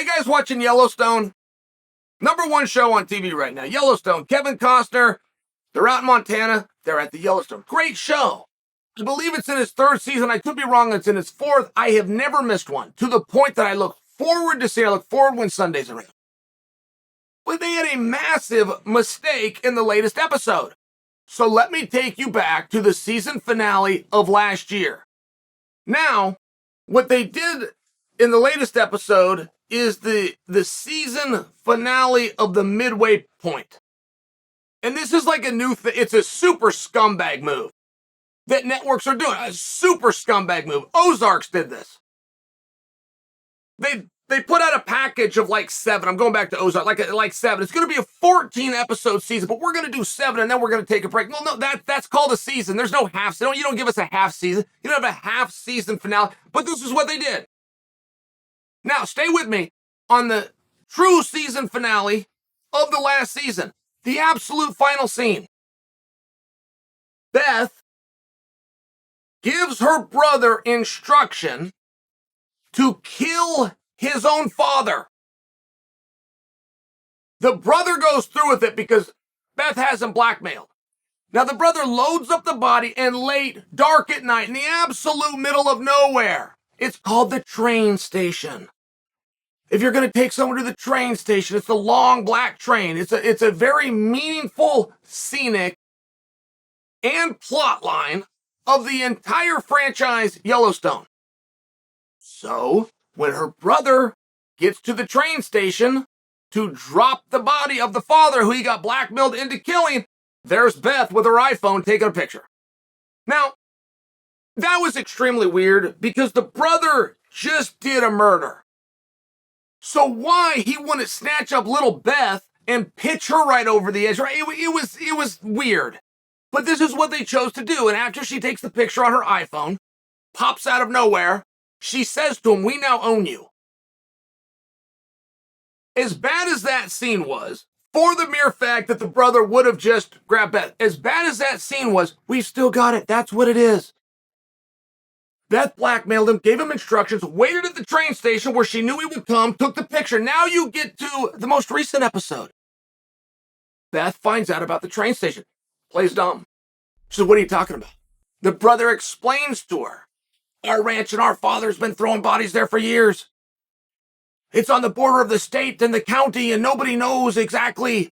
you guys watching Yellowstone? #1 show on TV right now. Yellowstone. Kevin Costner. They're out in Montana. They're at the Yellowstone. Great show. I believe it's in its 3rd season. I could be wrong. It's in its 4th. I have never missed one, to the point that I look forward to see. I look forward when Sunday's around. But they had a massive mistake in the latest episode. So let me take you back to the season finale of last year. Now, what they did in the latest episode is the season finale of the midway point. And this is like a new thing. It's a super scumbag move that networks are doing. A super scumbag move. Ozarks did this. They put out a package of like 7. I'm going back to Ozark, like 7. It's going to be a 14 episode season, but we're going to do 7 and then we're going to take a break. Well, no, that's called a season. There's no half. You don't give us a half season. You don't have a half season finale. But this is what they did. Now, stay with me on the true season finale of the last season. The absolute final scene. Beth gives her brother instruction to kill his own father. The brother goes through with it because Beth has him blackmailed. Now the brother loads up the body, and late, dark at night, in the absolute middle of nowhere. It's called the train station. If you're going to take someone to the train station, it's the long black train. It's a very meaningful, scenic, and plot line of the entire franchise Yellowstone. So, when her brother gets to the train station to drop the body of the father who he got blackmailed into killing, there's Beth with her iPhone taking a picture. Now, that was extremely weird because the brother just did a murder. So why he wouldn't snatch up little Beth and pitch her right over the edge? Right? It was weird. But this is what they chose to do. And after she takes the picture on her iPhone, pops out of nowhere, she says to him, "We now own you." As bad as that scene was, for the mere fact that the brother would have just grabbed Beth, as bad as that scene was, we've still got it. That's what it is. Beth blackmailed him, gave him instructions, waited at the train station where she knew he would come, took the picture. Now you get to the most recent episode. Beth finds out about the train station. Plays dumb. She says, "What are you talking about?" The brother explains to her, "Our ranch and our father's been throwing bodies there for years. It's on the border of the state and the county, and nobody knows exactly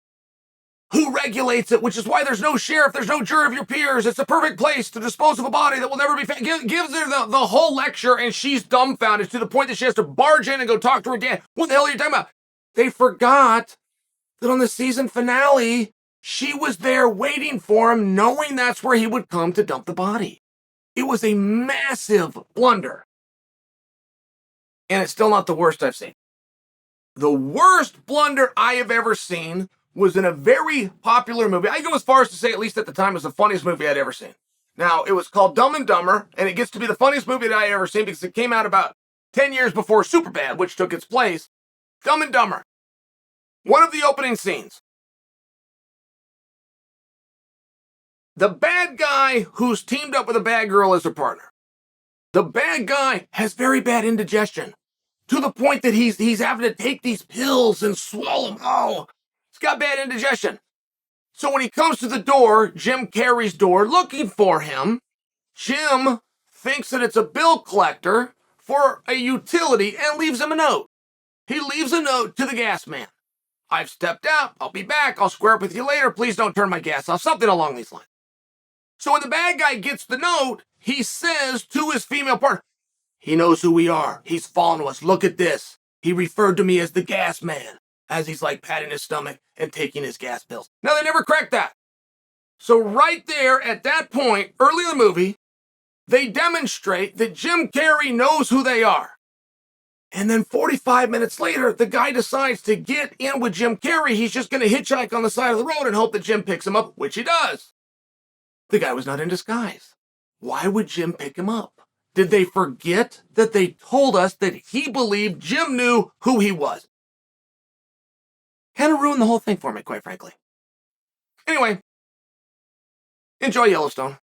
who regulates it, which is why there's no sheriff, there's no jury of your peers. It's the perfect place to dispose of a body that will never be found." Gives her the whole lecture, and she's dumbfounded to the point that she has to barge in and go talk to her dad. What the hell are you talking about? They forgot that on the season finale, she was there waiting for him, knowing that's where he would come to dump the body. It was a massive blunder. And it's still not the worst I've seen. The worst blunder I have ever seen was in a very popular movie. I go as far as to say, at least at the time, it was the funniest movie I'd ever seen. Now, it was called Dumb and Dumber, and it gets to be the funniest movie that I ever seen because it came out about 10 years before Superbad, which took its place. Dumb and Dumber. One of the opening scenes. The bad guy who's teamed up with a bad girl as their partner. The bad guy has very bad indigestion, to the point that he's having to take these pills and swallow them. Oh, he's got bad indigestion. So when he comes to the door, Jim Carrey's door, looking for him, Jim thinks that it's a bill collector for a utility and leaves him a note. He leaves a note to the gas man. "I've stepped out. I'll be back. I'll square up with you later. Please don't turn my gas off." Something along these lines. So when the bad guy gets the note, he says to his female partner, "He knows who we are. He's fallen to us. Look at this. He referred to me as the gas man," as he's like patting his stomach and taking his gas pills. Now, they never cracked that. So right there at that point, early in the movie, they demonstrate that Jim Carrey knows who they are. And then 45 minutes later, the guy decides to get in with Jim Carrey. He's just going to hitchhike on the side of the road and hope that Jim picks him up, which he does. The guy was not in disguise. Why would Jim pick him up? Did they forget that they told us that he believed Jim knew who he was? Kind of ruined the whole thing for me, quite frankly. Anyway, enjoy Yellowstone.